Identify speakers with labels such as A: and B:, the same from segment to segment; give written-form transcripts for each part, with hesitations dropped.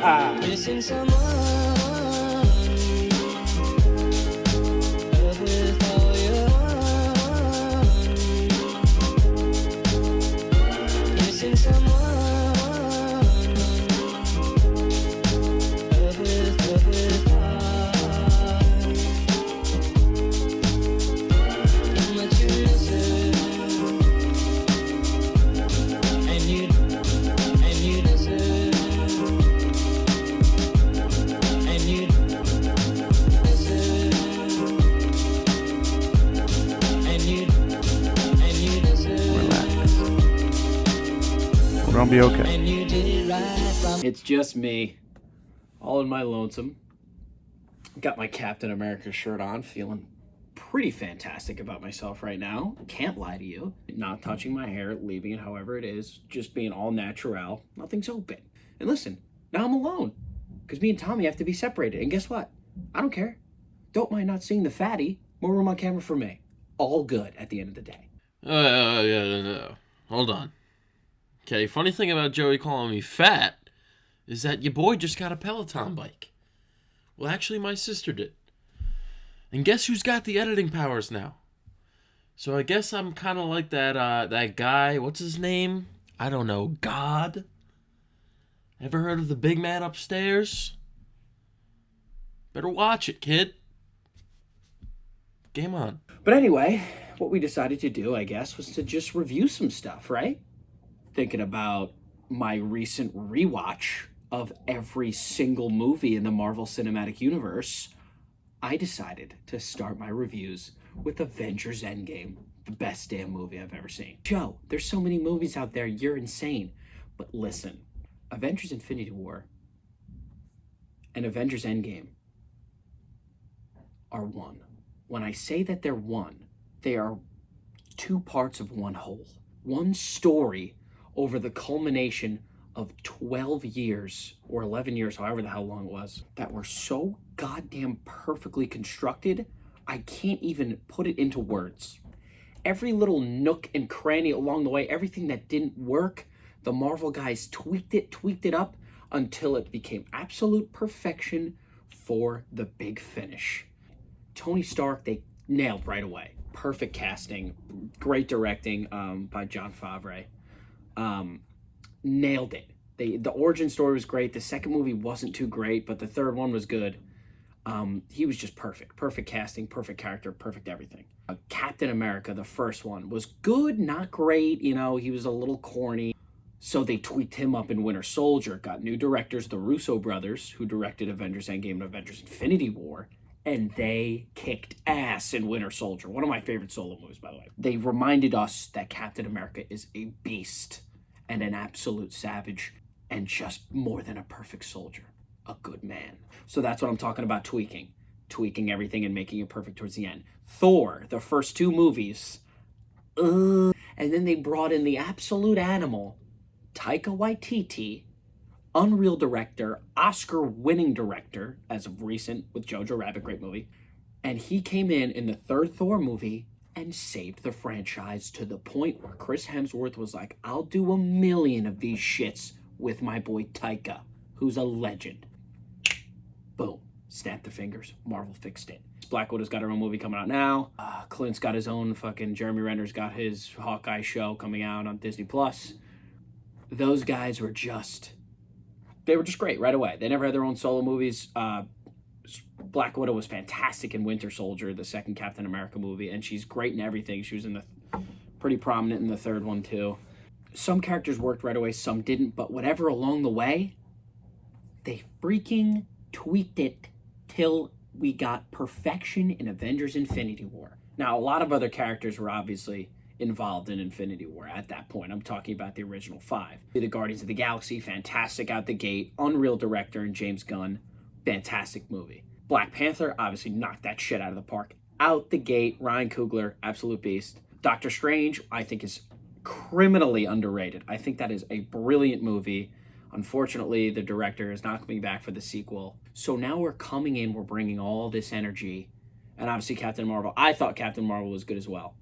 A: Missing someone. Love with all your heart. Missing someone. Love with heart. How much you miss her. And you deserve. And you deserve. And you deserve.
B: Relax. We're gonna be okay.
A: And you did it right from
C: It's just me, all in my lonesome. Got my Captain America shirt on, feeling pretty fantastic about myself right now. Can't lie to you. Not touching my hair, leaving it however it is, just being all natural. Nothing's open. And listen, now I'm alone. Because me and Tommy have to be separated. And guess what? I don't care. Don't mind not seeing the fatty. More room on camera for me. All good at the end of the day.
D: No. Hold on. Okay, funny thing about Joey calling me fat is that your boy just got a Peloton bike. Well, actually, my sister did. And guess who's got the editing powers now? So I guess I'm kind of like that guy, what's his name? I don't know, God? Ever heard of the big man upstairs? Better watch it, kid. Game on.
C: But anyway, what we decided to do, I guess, was to just review some stuff, right? Thinking about my recent rewatch of every single movie in the Marvel Cinematic Universe, I decided to start my reviews with Avengers Endgame, the best damn movie I've ever seen. Joe, there's so many movies out there, you're insane. But listen, Avengers Infinity War and Avengers Endgame are one. When I say that they're one, they are two parts of one whole. One story over the culmination of 12 years or 11 years, however the hell long it was, that were so goddamn perfectly constructed, I can't even put it into words. Every little nook and cranny along the way, everything that didn't work, the Marvel guys tweaked it up until it became absolute perfection for the big finish. Tony Stark, they nailed right away. Perfect casting, great directing by Jon Favreau. Nailed it. The origin story was great. The second movie wasn't too great, but the third one was good. He was just perfect. Perfect casting, perfect character, perfect everything. Captain America, the first one, was good, not great. You know, he was a little corny. So they tweaked him up in Winter Soldier. Got new directors, the Russo brothers, who directed Avengers Endgame and Avengers Infinity War. And they kicked ass in Winter Soldier. One of my favorite solo movies, by the way. They reminded us that Captain America is a beast and an absolute savage and just more than a perfect soldier. A good man. So that's what I'm talking about tweaking. Tweaking everything and making it perfect towards the end. Thor, the first two movies. And then they brought in the absolute animal, Taika Waititi, Unreal director, Oscar-winning director, as of recent, with Jojo Rabbit, great movie. And he came in the third Thor movie and saved the franchise to the point where Chris Hemsworth was like, I'll do 1 million of these shits with my boy Taika, who's a legend. Boom. Snap the fingers. Marvel fixed it. Black Widow's got her own movie coming out now. Clint's got his own Jeremy Renner's got his Hawkeye show coming out on Disney+. Those guys were just... They were just great right away. They never had their own solo movies. Black Widow was fantastic in Winter Soldier, the second Captain America movie, and she's great in everything. She was pretty prominent in the third one, too. Some characters worked right away, some didn't, but whatever along the way, they freaking tweaked it till we got perfection in Avengers Infinity War. Now, a lot of other characters were obviously involved in Infinity War at that point. I'm talking about the original 5. The Guardians of the Galaxy, fantastic out the gate. Unreal director and James Gunn, fantastic movie. Black Panther, obviously knocked that shit out of the park. Out the gate, Ryan Coogler, absolute beast. Doctor Strange, I think is criminally underrated. I think that is a brilliant movie. Unfortunately, the director is not coming back for the sequel. So now we're coming in, we're bringing all this energy. And obviously Captain Marvel, I thought Captain Marvel was good as well.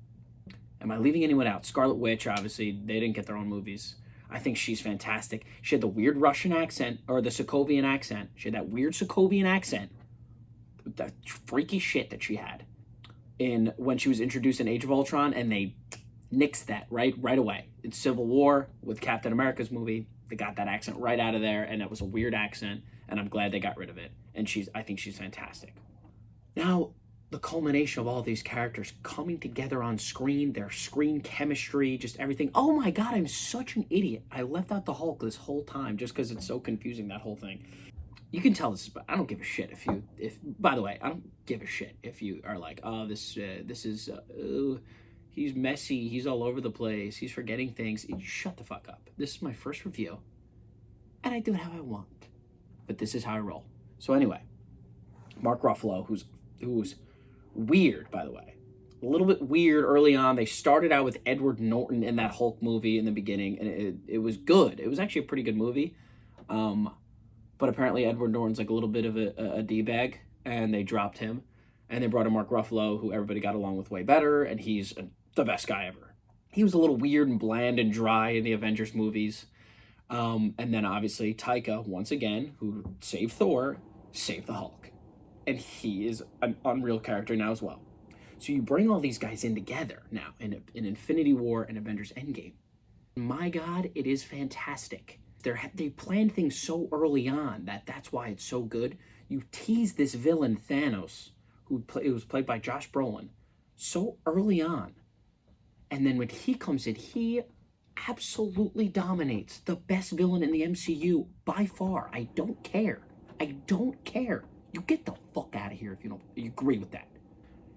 C: Am I leaving anyone out? Scarlet Witch, obviously, they didn't get their own movies. I think she's fantastic. She had the weird Russian accent, or the Sokovian accent. She had that weird Sokovian accent. That freaky shit that she had in when she was introduced in Age of Ultron, and they nixed that right away. In Civil War with Captain America's movie, they got that accent right out of there, and it was a weird accent, and I'm glad they got rid of it. And I think she's fantastic. Now, the culmination of all these characters coming together on screen, their screen chemistry, just everything. Oh my God, I'm such an idiot. I left out the Hulk this whole time just because it's so confusing, that whole thing. You can tell this, I don't give a shit by the way, I don't give a shit if you are like, oh, this is, he's messy, he's all over the place, he's forgetting things. Shut the fuck up. This is my first review, and I do it how I want. But this is how I roll. So anyway, Mark Ruffalo, who's weird, by the way. A little bit weird early on. They started out with Edward Norton in that Hulk movie in the beginning, and it was good. It was actually a pretty good movie. But apparently Edward Norton's like a little bit of a D-bag, and they dropped him. And they brought in Mark Ruffalo, who everybody got along with way better, and he's the best guy ever. He was a little weird and bland and dry in the Avengers movies. And then obviously Taika, once again, who saved Thor, saved the Hulk. And he is an unreal character now as well. So you bring all these guys in together now in Infinity War and Avengers Endgame. My God, it is fantastic. They planned things so early on that's why it's so good. You tease this villain Thanos, it was played by Josh Brolin, so early on. And then when he comes in, he absolutely dominates. The best villain in the MCU by far. I don't care. You get the fuck out of here if you agree with that.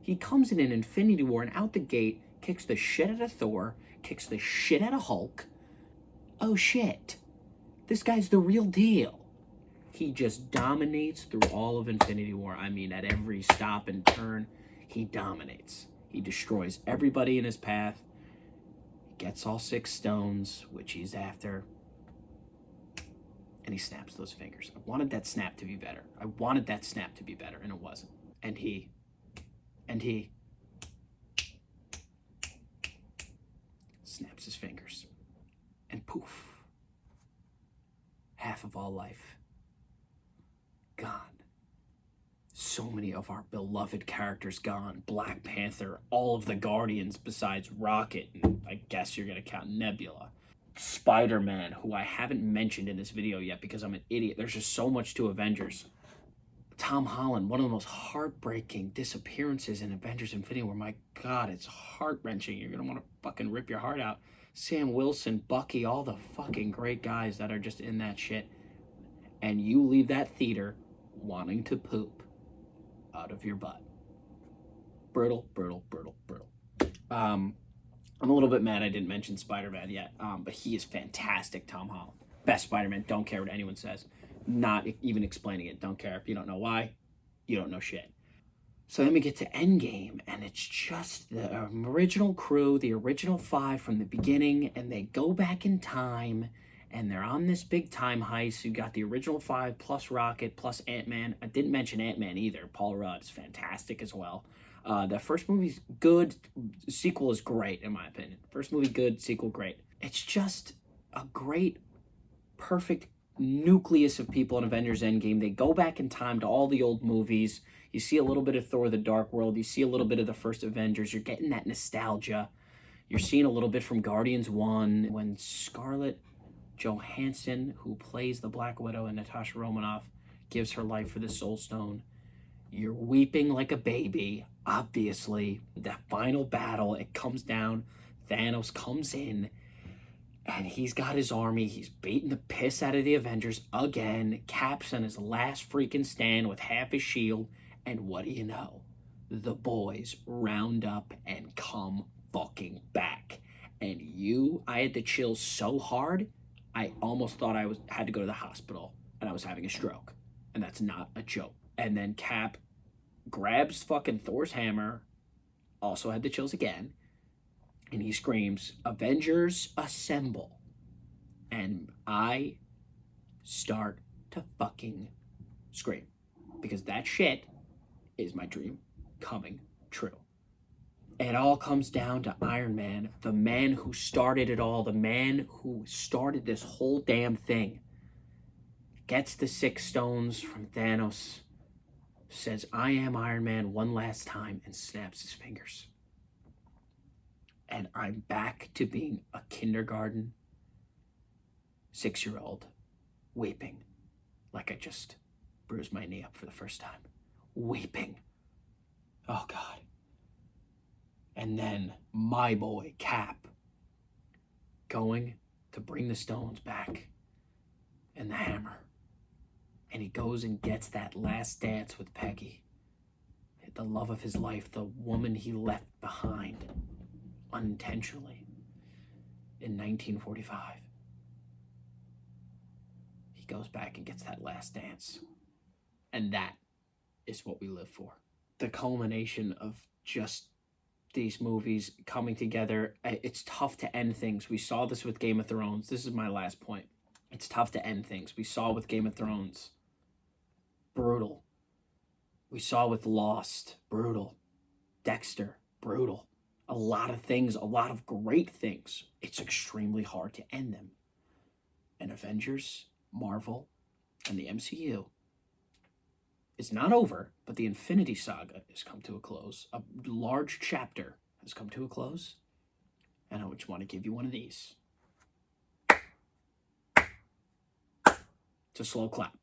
C: He comes in Infinity War and out the gate, kicks the shit out of Thor, kicks the shit out of Hulk. Oh shit. This guy's the real deal. He just dominates through all of Infinity War. I mean, at every stop and turn, he dominates. He destroys everybody in his path. He gets all 6 stones, which he's after. And he snaps those fingers. I wanted that snap to be better. And it wasn't. And he snaps his fingers. And poof. Half of all life gone. So many of our beloved characters gone. Black Panther, all of the Guardians besides Rocket, and I guess you're going to count Nebula. Spider-Man, who I haven't mentioned in this video yet because I'm an idiot. There's just so much to Avengers. Tom Holland, one of the most heartbreaking disappearances in Avengers Infinity War. My God, it's heart-wrenching. You're going to want to fucking rip your heart out. Sam Wilson, Bucky, all the fucking great guys that are just in that shit. And you leave that theater wanting to poop out of your butt. Brutal. I'm a little bit mad I didn't mention Spider-Man yet, but he is fantastic, Tom Holland. Best Spider-Man, don't care what anyone says. Not even explaining it, don't care. If you don't know why, you don't know shit. So then we get to Endgame, and it's just the original crew, the original 5 from the beginning, and they go back in time, and they're on this big time heist. You got the original 5 plus Rocket plus Ant-Man. I didn't mention Ant-Man either. Paul Rudd is fantastic as well. The first movie's good. Sequel is great, in my opinion. First movie good, sequel great. It's just a great, perfect nucleus of people in Avengers Endgame. They go back in time to all the old movies. You see a little bit of Thor: The Dark World. You see a little bit of the first Avengers. You're getting that nostalgia. You're seeing a little bit from Guardians 1 when Scarlett Johansson, who plays the Black Widow, and Natasha Romanoff gives her life for the Soul Stone. You're weeping like a baby, obviously. That final battle, it comes down. Thanos comes in, and he's got his army. He's beating the piss out of the Avengers again. Cap's on his last freaking stand with half his shield. And what do you know? The boys round up and come fucking back. And I had the chills so hard, I almost thought I had to go to the hospital and I was having a stroke. And that's not a joke. And then Cap grabs fucking Thor's hammer, also had the chills again, and he screams, "Avengers assemble." And I start to fucking scream. Because that shit is my dream coming true. It all comes down to Iron Man, the man who started it all, the man who started this whole damn thing. Gets the 6 stones from Thanos, says, I am Iron Man one last time, and snaps his fingers. And I'm back to being a kindergarten 6-year-old, weeping like I just bruised my knee up for the first time. Weeping. Oh, God. And then my boy, Cap, going to bring the stones back and the hammer. And he goes and gets that last dance with Peggy, the love of his life, the woman he left behind unintentionally in 1945. He goes back and gets that last dance. And that is what we live for. The culmination of just these movies coming together. It's tough to end things. We saw this with Game of Thrones. This is my last point. It's tough to end things. We saw with Game of Thrones. Brutal. We saw with Lost. Brutal. Dexter. Brutal. A lot of things, a lot of great things. It's extremely hard to end them. And Avengers, Marvel, and the MCU is not over, but the Infinity Saga has come to a close. A large chapter has come to a close. And I just want to give you one of these. It's a slow clap.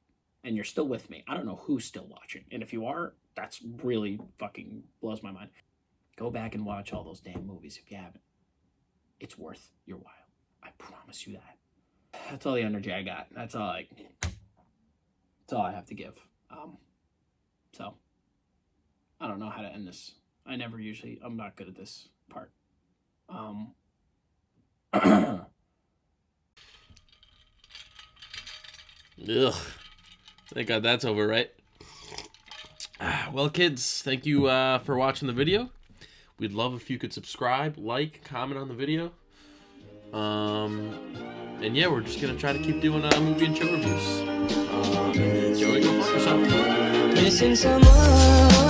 C: And you're still with me. I don't know who's still watching. And if you are, that's really fucking blows my mind. Go back and watch all those damn movies if you haven't. It's worth your while. I promise you that. That's all the energy I got. That's all I have to give. So, I don't know how to end this. I'm not good at this part.
D: Ugh. Thank God that's over, right? Well, kids, thank you for watching the video. We'd love if you could subscribe, like, comment on the video. And yeah, we're just going to try to keep doing movie and show reviews. Joey, go fuck yourself.
A: Missing someone.